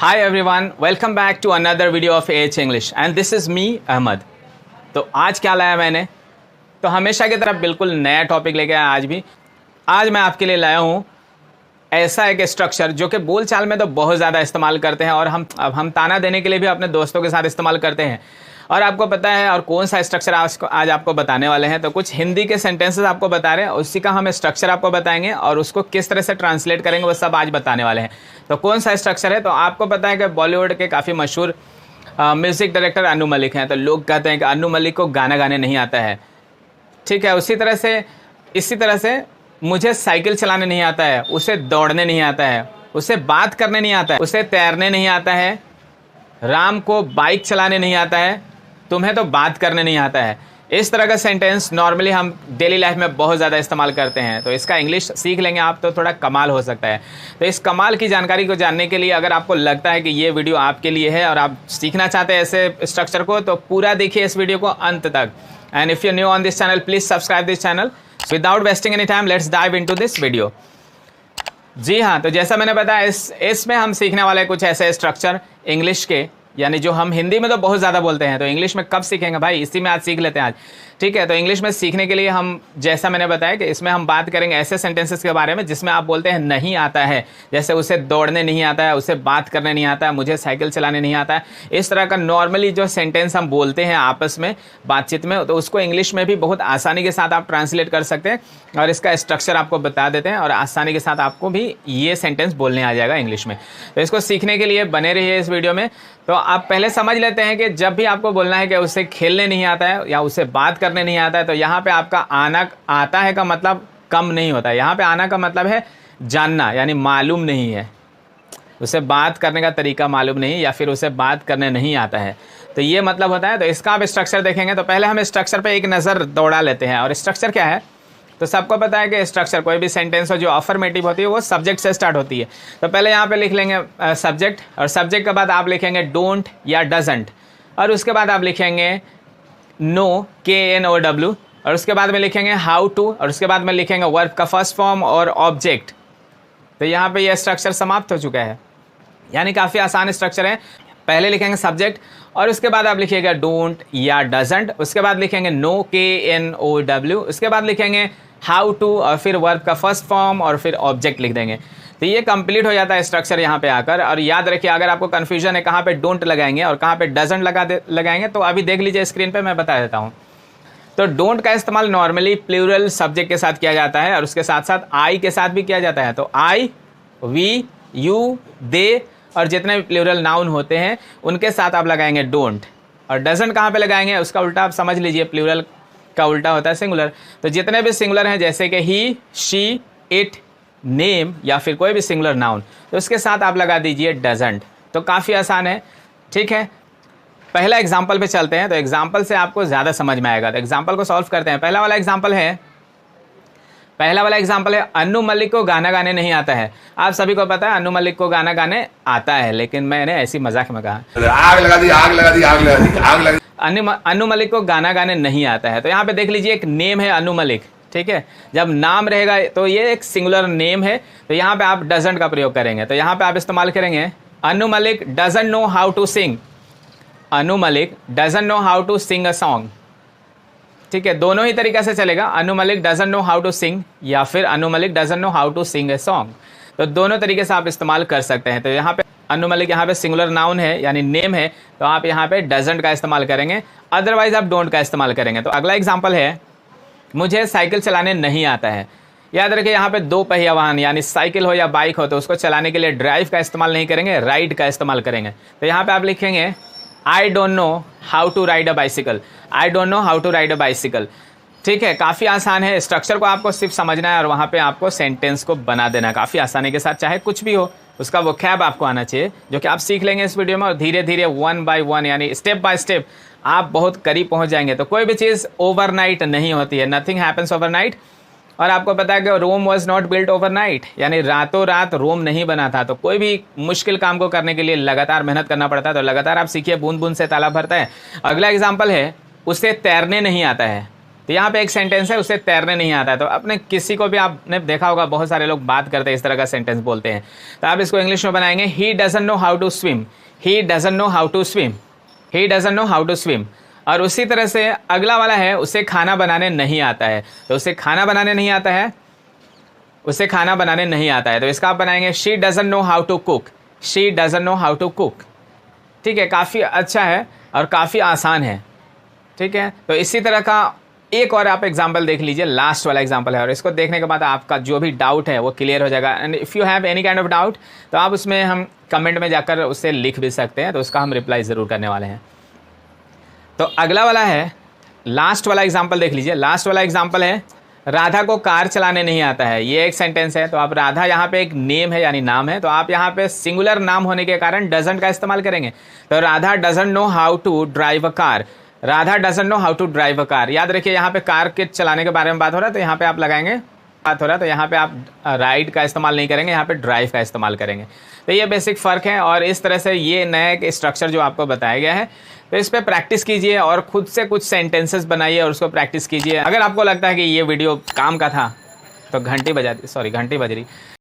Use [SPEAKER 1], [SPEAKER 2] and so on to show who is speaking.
[SPEAKER 1] Hi everyone, welcome back to another video of AH English and this is me Ahmad. तो आज क्या लाया मैंने, तो हमेशा की तरह बिल्कुल नया टॉपिक लेके आया आज भी। आज मैं आपके लिए लाया हूँ ऐसा एक स्ट्रक्चर जो कि बोलचाल में तो बहुत ज़्यादा इस्तेमाल करते हैं और हम ताना देने के लिए भी अपने दोस्तों के साथ इस्तेमाल करते हैं। और आपको पता है और कौन सा स्ट्रक्चर आज आपको बताने वाले हैं। तो कुछ हिंदी के सेंटेंसेस आपको बता रहे हैं, उसी का हम स्ट्रक्चर आपको बताएंगे और उसको किस तरह से ट्रांसलेट करेंगे वो सब आज बताने वाले हैं। तो कौन सा स्ट्रक्चर है, तो आपको पता है कि बॉलीवुड के काफ़ी मशहूर म्यूज़िक डायरेक्टर अनु मलिक हैं। तो लोग कहते हैं कि अनु मलिक को गाना गाने नहीं आता है, ठीक है। इसी तरह से मुझे साइकिल चलाने नहीं आता है, उसे दौड़ने नहीं आता है, उसे बात करने नहीं आता है, उसे तैरने नहीं आता है, राम को बाइक चलाने नहीं आता है, तुम्हें तो बात करने नहीं आता है। इस तरह का सेंटेंस नॉर्मली हम डेली लाइफ में बहुत ज़्यादा इस्तेमाल करते हैं। तो इसका इंग्लिश सीख लेंगे आप तो थोड़ा कमाल हो सकता है। तो इस कमाल की जानकारी को जानने के लिए अगर आपको लगता है कि ये वीडियो आपके लिए है और आप सीखना चाहते हैं ऐसे स्ट्रक्चर को, तो पूरा देखिए इस वीडियो को अंत तक। And if you new on this channel please subscribe this channel. Without wasting any time let's dive into this video. जी हाँ, तो जैसा मैंने बताया इसमें हम सीखने वाले कुछ ऐसे स्ट्रक्चर इंग्लिश के, यानी जो हम हिंदी में तो बहुत ज़्यादा बोलते हैं, तो इंग्लिश में कब सीखेंगे भाई, इसी में आज सीख लेते हैं आज, ठीक है। तो इंग्लिश में सीखने के लिए हम, जैसा मैंने बताया कि इसमें हम बात करेंगे ऐसे सेंटेंसेस के बारे में जिसमें आप बोलते हैं नहीं आता है, जैसे उसे दौड़ने नहीं आता है, उसे बात करने नहीं आता है, मुझे साइकिल चलाने नहीं आता है। इस तरह का नॉर्मली जो सेंटेंस हम बोलते हैं आपस में बातचीत में, तो उसको इंग्लिश में भी बहुत आसानी के साथ आप ट्रांसलेट कर सकते हैं और इसका स्ट्रक्चर आपको बता देते हैं और आसानी के साथ आपको भी ये सेंटेंस बोलने आ जाएगा इंग्लिश में। तो इसको सीखने के लिए बने रहिए इस वीडियो में। तो आप पहले समझ लेते हैं कि जब भी आपको बोलना है कि उसे खेलने नहीं आता है या उसे बात करने नहीं आता है, तो यहाँ पे आपका आना आता है का मतलब कम नहीं होता है। यहाँ पे आना का मतलब है जानना, यानी मालूम नहीं है, उसे बात करने का तरीका मालूम नहीं या फिर उसे बात करने नहीं आता है, तो ये मतलब होता है। तो इसका आप स्ट्रक्चर देखेंगे तो पहले हम स्ट्रक्चर पे एक नज़र दौड़ा लेते हैं। और स्ट्रक्चर क्या है, तो सबको पता है कि स्ट्रक्चर कोई भी सेंटेंस हो जो अफर्मेटिव होती है वो सब्जेक्ट से स्टार्ट होती है। तो पहले यहाँ पे लिख लेंगे सब्जेक्ट, और सब्जेक्ट के बाद आप लिखेंगे डोंट या डजंट, और उसके बाद आप लिखेंगे नो, KNOW, और उसके बाद में लिखेंगे हाउ टू, और उसके बाद में लिखेंगे वर्ब का फर्स्ट फॉर्म और ऑब्जेक्ट। तो यहाँ पे ये स्ट्रक्चर समाप्त हो चुका है, यानी काफ़ी आसान स्ट्रक्चर है। पहले लिखेंगे सब्जेक्ट और उसके बाद आप लिखिएगा डोंट या डजंट, उसके बाद लिखेंगे नो, KNOW, उसके बाद लिखेंगे हाउ टू और फिर वर्ब का फर्स्ट फॉर्म और फिर ऑब्जेक्ट लिख देंगे। तो ये कंप्लीट हो जाता है स्ट्रक्चर यहाँ पे आकर। और याद रखिए, अगर आपको कन्फ्यूजन है कहाँ पे डोंट लगाएंगे और कहाँ पे डजंट लगाएंगे, तो अभी देख लीजिए स्क्रीन पे, मैं बता देता हूँ। तो डोंट का इस्तेमाल नॉर्मली प्लूरल सब्जेक्ट के साथ किया जाता है और उसके साथ साथ आई के साथ भी किया जाता है। तो आई, वी, यू, दे और जितने भी प्लूरल नाउन होते हैं उनके साथ आप लगाएंगे डोंट। और डजंट कहाँ पे लगाएंगे, उसका उल्टा आप समझ लीजिए, प्लूरल का उल्टा होता है सिंगुलर। तो जितने भी सिंगुलर हैं जैसे कि ही, शी, इट, नेम या फिर कोई भी सिंगुलर नाउन, तो उसके साथ आप लगा दीजिए डजंट। तो काफ़ी आसान है, ठीक है। पहला एग्जाम्पल पे चलते हैं, तो एग्जाम्पल से आपको ज़्यादा समझ में आएगा। तो एग्जाम्पल को सॉल्व करते हैं। पहला वाला एग्जाम्पल है अनु मलिक को गाना गाने नहीं आता है। आप सभी को पता है अनु मलिक को गाना गाने आता है, लेकिन मैंने ऐसी मजाक में कहा आग लगा दी। अनु मलिक को गाना गाने नहीं आता है। तो यहाँ पे देख लीजिए एक नेम है अनु मलिक, ठीक है। जब नाम रहेगा तो ये एक सिंगुलर नेम है, तो यहाँ पे आप डजंट का प्रयोग करेंगे। तो यहाँ पे आप इस्तेमाल करेंगे Anu Malik doesn't know how to sing. Anu Malik doesn't know how to sing a song, ठीक है। दोनों ही तरीके से चलेगा, Anu Malik doesn't know how to sing या फिर Anu Malik doesn't know how to sing a song. तो दोनों तरीके से आप इस्तेमाल कर सकते हैं। तो यहाँ पे अनु मलिक यहाँ पे सिंगुलर नाउन है यानी नेम है, तो आप यहाँ पे डजंट का इस्तेमाल करेंगे, अदरवाइज आप डोंट का इस्तेमाल करेंगे। तो अगला एग्जाम्पल है मुझे साइकिल चलाने नहीं आता है। याद रखिए यहाँ पे दो पहिया वाहन यानी साइकिल हो या बाइक हो, तो उसको चलाने के लिए ड्राइव का इस्तेमाल नहीं करेंगे, राइड का इस्तेमाल करेंगे। तो यहाँ पे आप लिखेंगे I don't know how to ride a bicycle. I don't know how to ride a bicycle, ठीक है। काफ़ी आसान है, स्ट्रक्चर को आपको सिर्फ समझना है और वहाँ पे आपको सेंटेंस को बना देना है काफ़ी आसानी के साथ, चाहे कुछ भी हो उसका वोकैब आपको आना चाहिए, जो कि आप सीख लेंगे इस वीडियो में। और धीरे धीरे 1 by 1 यानी स्टेप बाय स्टेप आप बहुत करीब पहुँच जाएंगे। तो कोई भी चीज़ ओवरनाइट नहीं होती है, नथिंग हैपन्स ओवरनाइट। और आपको पता है कि Rome was not built overnight, यानी रातों रात रोम नहीं बना था। तो कोई भी मुश्किल काम को करने के लिए लगातार मेहनत करना पड़ता है। तो लगातार आप सीखिए, बूंद बूंद से तालाब भरता है। अगला एग्जाम्पल है उसे तैरने नहीं आता है। तो यहाँ पे एक सेंटेंस है, उसे तैरने नहीं आता है। तो अपने किसी को भी आपने देखा होगा, बहुत सारे लोग बात करते हैं इस तरह का सेंटेंस बोलते हैं, तो आप इसको इंग्लिश में बनाएंगे he doesn't know how to swim, he doesn't know how to swim, he doesn't know how to swim. और उसी तरह से अगला वाला है, उसे खाना बनाने नहीं आता है। तो उसे खाना बनाने नहीं आता है, उसे खाना बनाने नहीं आता है, तो इसका आप बनाएंगे she doesn't know how to cook, she doesn't know how to cook. ठीक है, काफ़ी अच्छा है और काफ़ी आसान है। ठीक है, तो इसी तरह का एक और आप एग्जाम्पल देख लीजिए, लास्ट वाला एग्जाम्पल है, और इसको देखने के बाद आपका जो भी डाउट है वो क्लियर हो जाएगा। And if you have any kind of doubt, तो आप उसमें हम कमेंट में जाकर उससे लिख भी सकते हैं, तो उसका हम रिप्लाई ज़रूर करने वाले हैं। तो अगला वाला है, लास्ट वाला एग्जाम्पल देख लीजिए। लास्ट वाला एग्जाम्पल है, राधा को कार चलाने नहीं आता है। ये एक सेंटेंस है, तो आप राधा यहाँ पे एक नेम है यानी नाम है, तो आप यहाँ पे सिंगुलर नाम होने के कारण डजंट का इस्तेमाल करेंगे। तो Radha doesn't know how to drive a car, Radha doesn't know how to drive a car. याद रखिए, यहाँ पे कार के चलाने के बारे में बात हो रहा है, तो यहाँ पे आप लगाएंगे, बात हो रहा है तो यहाँ पे आप राइड का इस्तेमाल नहीं करेंगे, यहाँ पे ड्राइव का इस्तेमाल करेंगे। तो ये बेसिक फ़र्क है, और इस तरह से ये नया स्ट्रक्चर जो आपको बताया गया है, तो इस पर प्रैक्टिस कीजिए और खुद से कुछ सेंटेंसेस बनाइए और उसको प्रैक्टिस कीजिए। अगर आपको लगता है कि ये वीडियो काम का था तो घंटी बज रही।